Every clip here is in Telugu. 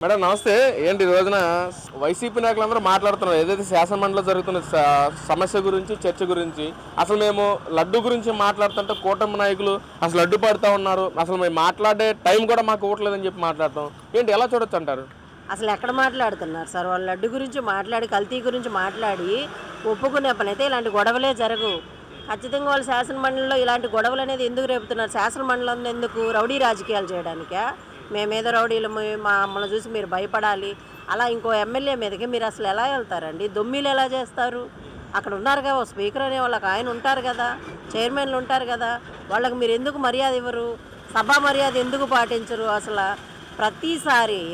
మేడం నమస్తే. ఏంటి ఈ రోజున వైసీపీ నాయకులందరూ మాట్లాడుతున్నారు ఏదైతే శాసనమండలిలో జరుగుతున్న సమస్య గురించి, చర్చ గురించి. అసలు మేము లడ్డు గురించి మాట్లాడుతుంటే కూటమి నాయకులు అసలు లడ్డు పడుతూ ఉన్నారు, అసలు మేము మాట్లాడే టైం కూడా మాకు ఇవ్వట్లేదని చెప్పి మాట్లాడటం ఏంటి, ఎలా చూడొచ్చు అంటారు? అసలు ఎక్కడ మాట్లాడుతున్నారు సార్? వాళ్ళు లడ్డు గురించి మాట్లాడి, కల్తీ గురించి మాట్లాడి ఒప్పుకునే పని అయితే ఇలాంటి గొడవలే జరగవు. ఖచ్చితంగా వాళ్ళు శాసనమండలిలో ఇలాంటి గొడవలు అనేది ఎందుకు రేపుతున్నారు? శాసనమండలం ఎందుకు? రౌడీ రాజకీయాలు చేయడానికా? మేమేదో రౌడీలము, మమ్మల్ని చూసి మీరు భయపడాలి అలా ఇంకో ఎమ్మెల్యే మీదకి మీరు అసలు ఎలా వెళ్తారండి? దొమ్మీలు ఎలా చేస్తారు? అక్కడ ఉన్నారుగా ఓ స్పీకర్ అనే వాళ్ళకి, ఆయన ఉంటారు కదా, చైర్మన్లు ఉంటారు కదా, వాళ్ళకి మీరు ఎందుకు మర్యాద ఇవ్వరు? సభా మర్యాద ఎందుకు పాటించరు? అసలు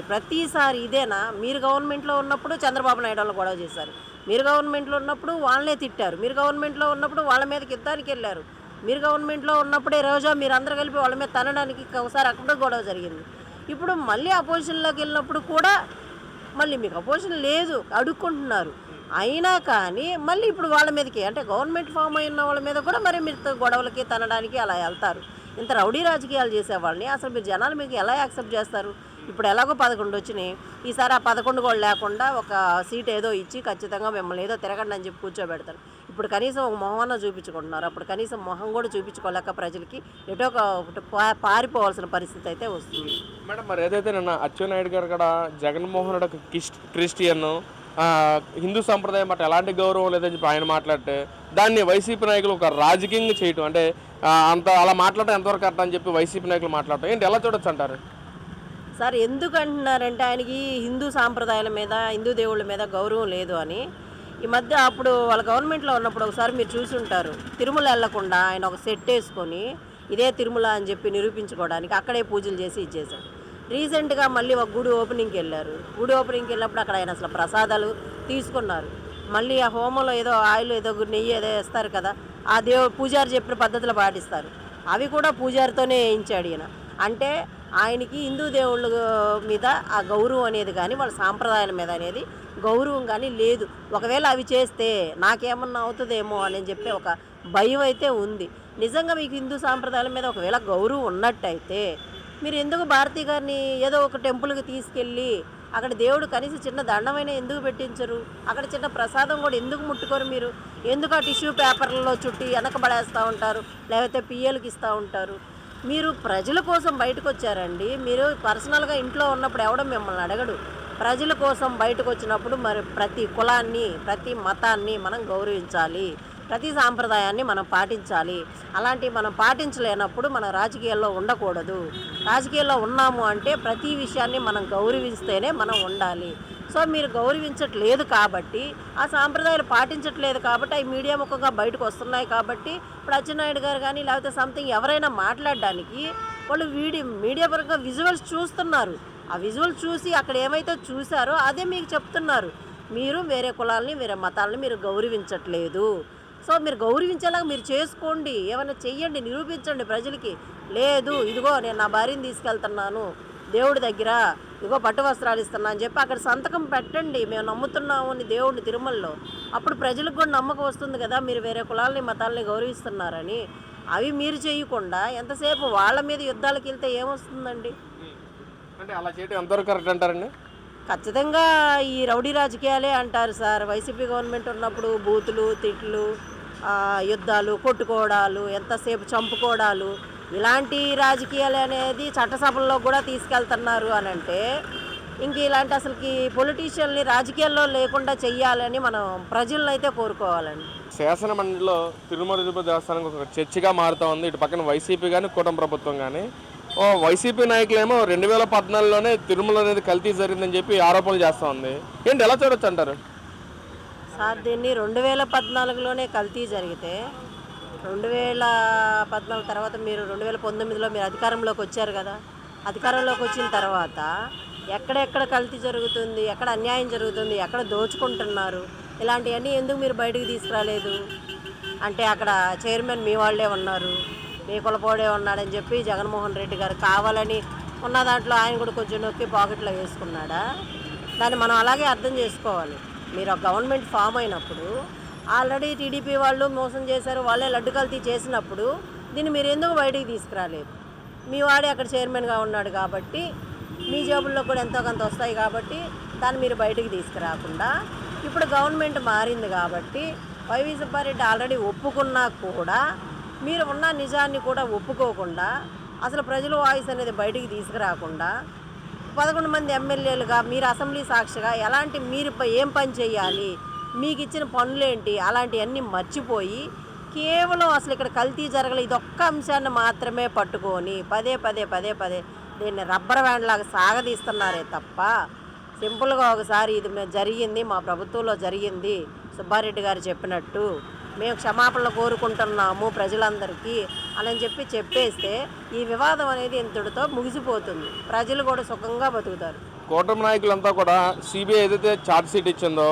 ప్రతిసారి ఇదేనా? మీరు గవర్నమెంట్లో ఉన్నప్పుడు చంద్రబాబు నాయుడు వాళ్ళు గొడవ చేశారు, మీరు గవర్నమెంట్లో ఉన్నప్పుడు వాళ్ళనే తిట్టారు, మీరు గవర్నమెంట్లో ఉన్నప్పుడు వాళ్ళ మీదకి యుద్ధానికి వెళ్ళారు, మీరు గవర్నమెంట్లో ఉన్నప్పుడే రోజా మీరు అందరూ కలిపి వాళ్ళ మీద తనడానికి ఒకసారి అక్కడ గొడవ జరిగింది. ఇప్పుడు మళ్ళీ అపోజిషన్లోకి వెళ్ళినప్పుడు కూడా మళ్ళీ మీకు అపోజిషన్ లేదు అడుక్కుంటున్నారు. అయినా కానీ మళ్ళీ ఇప్పుడు వాళ్ళ మీదకి, అంటే గవర్నమెంట్ ఫామ్ అయిన వాళ్ళ మీద కూడా మరి మీరు గొడవలకి తనడానికి అలా వెళ్తారు. ఇంత రౌడీ రాజకీయాలు చేసేవాళ్ళని అసలు మీరు జనాలు మీకు ఎలా యాక్సెప్ట్ చేస్తారు? ఇప్పుడు ఎలాగో 11 వచ్చినాయి, ఈసారి ఆ 11 కూడా లేకుండా ఒక సీట్ ఏదో ఇచ్చి ఖచ్చితంగా మిమ్మల్ని ఏదో తిరగండి అని చెప్పి కూర్చోబెడతారు. ఇప్పుడు కనీసం ఒక మొహమన్నా చూపించుకుంటున్నారు, అప్పుడు కనీసం మొహం కూడా చూపించుకోలేక ప్రజలకి ఎటో పారిపోవాల్సిన పరిస్థితి అయితే వస్తుంది. మేడం మరి ఏదైతే నిన్న అచ్చెన్నాయుడు గారు కూడా జగన్మోహన్ రెడ్డి ఒక క్రిస్టియన్, హిందూ సంప్రదాయం పట్ల ఎలాంటి గౌరవం లేదని చెప్పి ఆయన మాట్లాడితే దాన్ని వైసీపీ నాయకులు ఒక రాజకీయంగా చేయటం, అంటే అంత అలా మాట్లాడటం ఎంతవరకు కరెక్ట్ అని చెప్పి వైసీపీ నాయకులు మాట్లాడటం ఏంటి, ఎలా చూడొచ్చు అంటారు? సార్ ఎందుకు అంటున్నారంటే ఆయనకి హిందూ సాంప్రదాయాల మీద, హిందూ దేవుళ్ళ మీద గౌరవం లేదు అని. ఈ మధ్య అప్పుడు వాళ్ళ గవర్నమెంట్లో ఉన్నప్పుడు ఒకసారి మీరు చూసి ఉంటారు, తిరుమల వెళ్లకుండా ఆయన ఒక సెట్ వేసుకొని ఇదే తిరుమల అని చెప్పి నిరూపించుకోవడానికి అక్కడే పూజలు చేసి ఇచ్చేశాడు. రీసెంట్గా మళ్ళీ ఒక గుడి ఓపెనింగ్కి వెళ్ళారు, గుడి ఓపెనింగ్కి వెళ్ళినప్పుడు అక్కడ ఆయన అసలు ప్రసాదాలు తీసుకున్నారు. మళ్ళీ ఆ హోమంలో ఏదో ఆయిల్ ఏదో నెయ్యి ఏదో వేస్తారు కదా, ఆ పూజారి చెప్పిన పద్ధతులు పాటిస్తారు, అవి కూడా పూజారితోనే వేయించాడు ఈయన. అంటే ఆయనకి హిందూ దేవుళ్ళ మీద ఆ గౌరవం అనేది కానీ వాళ్ళ సాంప్రదాయాల మీద అనేది గౌరవం కానీ లేదు. ఒకవేళ అవి చేస్తే నాకేమన్నా అవుతుందేమో అని చెప్పి ఒక భయం అయితే ఉంది. నిజంగా మీకు హిందూ సాంప్రదాయాల మీద ఒకవేళ గౌరవం ఉన్నట్టయితే మీరు ఎందుకు భారతి గారిని ఏదో ఒక టెంపుల్కి తీసుకెళ్ళి అక్కడ దేవుడు కనీసం చిన్న దండమైన ఎందుకు పెట్టించరు? అక్కడ చిన్న ప్రసాదం కూడా ఎందుకు ముట్టుకోరు మీరు? ఎందుకు ఆ టిష్యూ పేపర్లలో చుట్టి వెనకబడేస్తూ ఉంటారు, లేకపోతే పిఎల్కి ఇస్తూ ఉంటారు? మీరు ప్రజల కోసం బయటకు వచ్చారండి. మీరు పర్సనల్గా ఇంట్లో ఉన్నప్పుడు ఎవడం మిమ్మల్ని అడగడు. ప్రజల కోసం బయటకు వచ్చినప్పుడు మరి ప్రతి కులాన్ని, ప్రతి మతాన్ని మనం గౌరవించాలి, ప్రతి సాంప్రదాయాన్ని మనం పాటించాలి. అలాంటివి మనం పాటించలేనప్పుడు మనం రాజకీయాల్లో ఉండకూడదు. రాజకీయాల్లో ఉన్నాము అంటే ప్రతి విషయాన్ని మనం గౌరవిస్తేనే మనం ఉండాలి. సో మీరు గౌరవించట్లేదు కాబట్టి, ఆ సాంప్రదాయాలు పాటించట్లేదు కాబట్టి అవి మీడియా ముఖంగా బయటకు వస్తున్నాయి కాబట్టి ఇప్పుడు అచ్చెన్నాయుడు గారు కానీ లేకపోతే సంథింగ్ ఎవరైనా మాట్లాడడానికి వాళ్ళు మీడియా పరంగా విజువల్స్ చూస్తున్నారు. ఆ విజువల్ చూసి అక్కడ ఏమైతే చూసారో అదే మీకు చెప్తున్నారు. మీరు వేరే కులాలని, వేరే మతాలని మీరు గౌరవించట్లేదు. సో మీరు గౌరవించేలాగా మీరు చేసుకోండి, ఏమైనా చెయ్యండి, నిరూపించండి ప్రజలకి. లేదు ఇదిగో నేను నా భార్యని తీసుకెళ్తున్నాను దేవుడి దగ్గర, ఇదిగో పట్టు వస్త్రాలు ఇస్తున్నా అని చెప్పి అక్కడ సంతకం పెట్టండి, మేము నమ్ముతున్నాము అని దేవుడిని తిరుమలలో. అప్పుడు ప్రజలకు కూడా నమ్మకం వస్తుంది కదా మీరు వేరే కులాలని, మతాలని గౌరవిస్తున్నారని. అవి మీరు చేయకుండా ఎంతసేపు వాళ్ళ మీద యుద్ధాలకు వెళ్తే ఏమొస్తుందండి? అంటే అలా చేయడం ఎంతవరకు కరెక్ట్ అంటారండి? ఖచ్చితంగా ఈ రౌడీ రాజకీయాలే అంటారు సార్. వైసీపీ గవర్నమెంట్ ఉన్నప్పుడు బూతులు, తిట్లు, యుద్ధాలు, కొట్టుకోవడాలు, ఎంతసేపు చంపుకోవడాలు, ఇలాంటి రాజకీయాలు అనేది చట్టసభల్లో కూడా తీసుకెళ్తున్నారు అని అంటే ఇంక ఇలాంటి అసలుకి పొలిటీషియన్ని రాజకీయాల్లో లేకుండా చెయ్యాలని మనం ప్రజలను అయితే కోరుకోవాలండి. శాసన మండలిలో తిరుమల తిరుపతి దేవస్థానం ఒక చర్చగా మారుతూ ఉంది. ఇటు పక్కన వైసీపీ కానీ కూటమి ప్రభుత్వం కానీ. వైసీపీ నాయకులేమో 2014లోనే తిరుమల అనేది కల్తీ జరిగిందని చెప్పి ఆరోపణలు చేస్తూ ఉంది. ఏంటి, ఎలా చూడొచ్చు అంటారు? సార్ దీన్ని 2014లోనే కల్తీ జరిగితే 2014 తర్వాత మీరు 2019లో మీరు అధికారంలోకి వచ్చారు కదా, అధికారంలోకి వచ్చిన తర్వాత ఎక్కడెక్కడ కల్తీ జరుగుతుంది, ఎక్కడ అన్యాయం జరుగుతుంది, ఎక్కడ దోచుకుంటున్నారు, ఇలాంటివన్నీ ఎందుకు మీరు బయటకు తీసుకురాలేదు? అంటే అక్కడ చైర్మన్ మీ వాళ్ళే ఉన్నారు, మీ కులపోడే ఉన్నాడని చెప్పి జగన్మోహన్ రెడ్డి గారు కావాలని ఉన్న దాంట్లో ఆయన కూడా కొంచెం నొక్కి పాకెట్లో వేసుకున్నాడా? దాన్ని మనం అలాగే అర్థం చేసుకోవాలి. మీరు ఒక గవర్నమెంట్ ఫామ్ అయినప్పుడు ఆల్రెడీ టీడీపీ వాళ్ళు మోసం చేశారు, వాళ్ళే లడ్డు కల్తీ చేసినప్పుడు దీన్ని మీరు ఎందుకు బయటికి తీసుకురాలేదు? మీ వాడే అక్కడ చైర్మన్గా ఉన్నాడు కాబట్టి మీ జేబుల్లో కూడా ఎంతో కొంత వస్తాయి కాబట్టి దాన్ని మీరు బయటికి తీసుకురాకుండా ఇప్పుడు గవర్నమెంట్ మారింది కాబట్టి వైవి సుబ్బారెడ్డి ఆల్రెడీ ఒప్పుకున్నా కూడా మీరు ఉన్న నిజాన్ని కూడా ఒప్పుకోకుండా అసలు ప్రజల వాయిస్ అనేది బయటికి తీసుకురాకుండా 11 మంది ఎమ్మెల్యేలుగా మీరు అసెంబ్లీ సాక్షిగా ఎలాంటి మీరు ఏం పని చేయాలి, మీకు ఇచ్చిన పనులేంటి, అలాంటివన్నీ మర్చిపోయి కేవలం అసలు ఇక్కడ కల్తీ జరగలేదు ఇదొక్క అంశాన్ని మాత్రమే పట్టుకొని పదే దీన్ని రబ్బర్ బ్యాండ్ లాగా సాగదీస్తున్నారే తప్ప సింపుల్గా ఒకసారి ఇది జరిగింది, మా ప్రభుత్వంలో జరిగింది, సుబ్బారెడ్డి గారు చెప్పినట్టు మేము క్షమాపణలు కోరుకుంటున్నాము ప్రజలందరికీ అని చెప్పేస్తే ఈ వివాదం అనేది ఇంతటితో ముగిసిపోతుంది, ప్రజలు కూడా సుఖంగా బతుకుతారు. కూటమి నాయకులంతా కూడా సిబిఐ ఏదైతే ఛార్జ్ షీట్ ఇచ్చిందో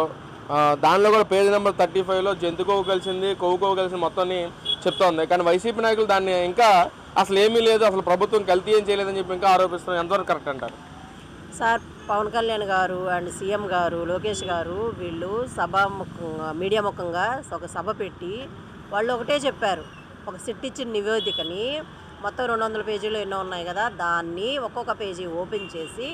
దానిలో కూడా పేజ్ నెంబర్ 35లో జంతు కొవ్వు కలిసింది, కొవ్వు కలిసింది మొత్తాన్ని చెప్తోంది. కానీ వైసీపీ నాయకులు దాన్ని ఇంకా అసలు ఏమీ లేదు, అసలు ప్రభుత్వం కల్తీ ఏం చేయలేదని చెప్పి ఇంకా ఆరోపిస్తున్నారు. ఎంతవరకు కరెక్ట్ అంటారు? సార్ పవన్ కళ్యాణ్ గారు అండ్ సీఎం గారు లోకేష్ గారు వీళ్ళు మీడియా ముఖంగా ఒక సభ పెట్టి వాళ్ళు ఒకటే చెప్పారు, ఒక సిట్ ఇచ్చిన నివేదికని మొత్తం 200 పేజీలు ఎన్నో ఉన్నాయి కదా, దాన్ని ఒక్కొక్క పేజీ ఓపెన్ చేసి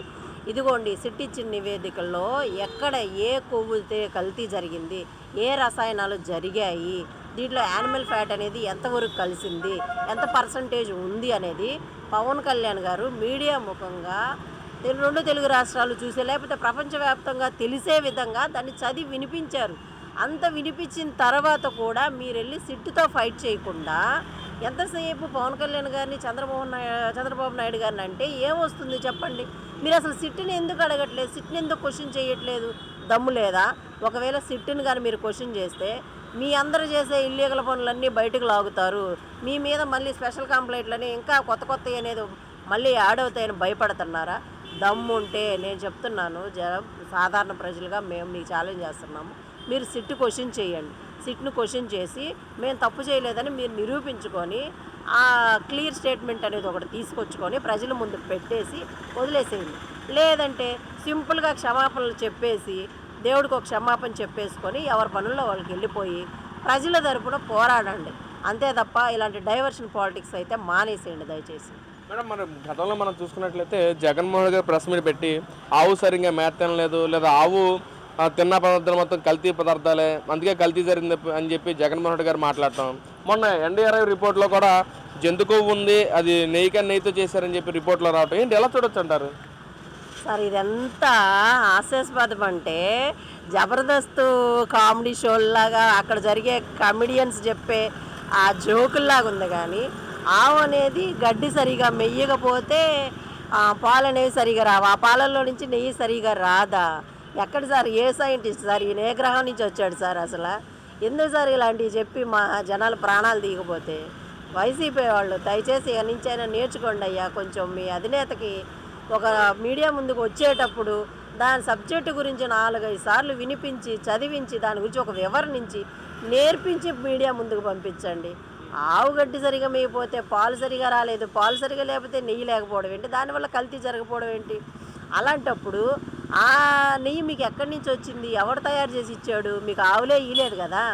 ఇదిగోండి సిట్ ఇచ్చిన నివేదికల్లో ఎక్కడ ఏ కొవ్వుతే కల్తీ జరిగింది, ఏ రసాయనాలు జరిగాయి, దీంట్లో యానిమల్ ఫ్యాట్ అనేది ఎంతవరకు కలిసింది, ఎంత పర్సంటేజ్ ఉంది అనేది పవన్ కళ్యాణ్ గారు మీడియా ముఖంగా 2 తెలుగు రాష్ట్రాలు చూసే లేకపోతే ప్రపంచవ్యాప్తంగా తెలిసే విధంగా దాన్ని చదివి వినిపించారు. అంత వినిపించిన తర్వాత కూడా మీరు వెళ్ళి సిట్టుతో ఫైట్ చేయకుండా ఎంతసేపు పవన్ కళ్యాణ్ గారిని చంద్రబాబు నాయుడు గారిని అంటే ఏమొస్తుంది చెప్పండి? మీరు అసలు సిట్టుని ఎందుకు అడగట్లేదు, సిట్టుని ఎందుకు క్వశ్చన్ చేయట్లేదు? దమ్ము లేదా? ఒకవేళ సిట్టుని కానీ మీరు క్వశ్చన్ చేస్తే మీ అందరూ చేసే ఇల్లీగల్ పనులన్నీ బయటకు లాగుతారు, మీ మీద మళ్ళీ స్పెషల్ కంప్లైంట్లని ఇంకా కొత్త అనేది మళ్ళీ యాడ్ అవుతాయని భయపడుతున్నారా? దమ్ము ఉంటే నేను చెప్తున్నాను, సాధారణ ప్రజలుగా మేము మీకు ఛాలెంజ్ చేస్తున్నాము, మీరు సిట్టు క్వశ్చన్ చేయండి. సిట్ను క్వశ్చన్ చేసి మేము తప్పు చేయలేదని మీరు నిరూపించుకొని ఆ క్లియర్ స్టేట్మెంట్ అనేది ఒకటి తీసుకొచ్చుకొని ప్రజల ముందు పెట్టేసి వదిలేసేయండి. లేదంటే సింపుల్గా క్షమాపణలు చెప్పేసి దేవుడికి ఒక క్షమాపణ చెప్పేసుకొని ఎవరి పనుల్లో వాళ్ళకి వెళ్ళిపోయి ప్రజల తరపున పోరాడండి. అంతే తప్ప ఇలాంటి డైవర్షన్ పాలిటిక్స్ అయితే మానేసేయండి దయచేసి. మేడం, మన గతంలో మనం చూసుకున్నట్లయితే జగన్మోహన్ గారు ప్రెస్ మీట్ పెట్టి ఆవు సరిగ్గా మేత తినలేదు, లేదా ఆవు తిన్న పదార్థాలు మొత్తం కల్తీ పదార్థాలే, అందుకే కల్తీ జరిగింది అని చెప్పి జగన్మోహన్ రెడ్డి గారు మాట్లాడతాం. మొన్న NDRI రిపోర్ట్లో కూడా జంతు కొవ్వు ఉంది, అది నెయ్యితో చేశారని చెప్పి రిపోర్ట్లో రావటం ఏంటి, ఎలా చూడొచ్చు అంటారు? సార్ ఇదెంత హాస్యాస్పదం అంటే జబర్దస్త్ కామెడీ షోల్లాగా అక్కడ జరిగే కమెడియన్స్ చెప్పే ఆ జోకుల్లాగా ఉంది. కానీ ఆవు అనేది గడ్డి సరిగా మెయ్యకపోతే పాలు అనేవి సరిగా రావు, ఆ పాలల్లో నుంచి నెయ్యి సరిగా రాదా? ఎక్కడ సార్, ఏ సైంటిస్ట్ సార్, ఈయన ఏ గ్రహం నుంచి వచ్చాడు సార్? అసలు ఎందుకు సార్ ఇలాంటివి చెప్పి మా జనాలు ప్రాణాలు దిగిపోతే? వైసీపీ వాళ్ళు దయచేసి ఇక నుంచైనా నేర్చుకోండి అయ్యా, కొంచెం మీ అధినేతకి ఒక మీడియా ముందుకు వచ్చేటప్పుడు దాని సబ్జెక్టు గురించి 4-5 సార్లు వినిపించి చదివించి దాని గురించి ఒక వివరణించి నేర్పించి మీడియా ముందుకు పంపించండి. ఆవు గడ్డి సరిగా మేయిపోతే పాలు సరిగా రాలేదు, పాలు సరిగా లేకపోతే నెయ్యి లేకపోవడం ఏంటి, దానివల్ల కల్తీ జరగకపోవడం ఏంటి? అలాంటప్పుడు ఆ నెయ్యి మీకు ఎక్కడి నుంచి వచ్చింది, ఎవడు తయారు చేసి ఇచ్చాడు? మీకు ఆవులే ఇయలేదు కదా,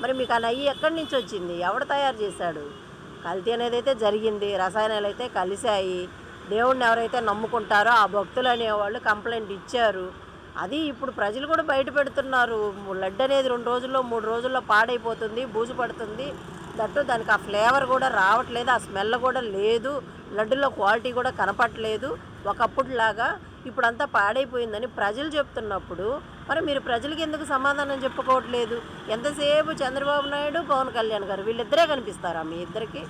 మరి మీకు ఆ నెయ్యి ఎక్కడి నుంచి వచ్చింది, ఎవడు తయారు చేశాడు? కల్తీ అనేది అయితే జరిగింది, రసాయనాలు అయితే కలిశాయి, దేవుడిని ఎవరైతే నమ్ముకుంటారో ఆ భక్తులు అనేవాళ్ళు కంప్లైంట్ ఇచ్చారు. అది ఇప్పుడు ప్రజలు కూడా బయట పెడుతున్నారు. లడ్డు అనేది 2 రోజుల్లో 3 రోజుల్లో పాడైపోతుంది, బూజు పడుతుంది, దట్టు దానికి ఆ ఫ్లేవర్ కూడా రావట్లేదు, ఆ స్మెల్ కూడా లేదు, లడ్డులో క్వాలిటీ కూడా కనపట్లేదు ఒకప్పుడులాగా, ఇప్పుడంతా పాడైపోయిందని ప్రజలు చెప్తున్నప్పుడు మరి మీరు ప్రజలకి ఎందుకు సమాధానం చెప్పుకోవట్లేదు? ఎంతసేపు చంద్రబాబు నాయుడు పవన్ కళ్యాణ్ గారు వీళ్ళిద్దరే కనిపిస్తారా మీ ఇద్దరికి?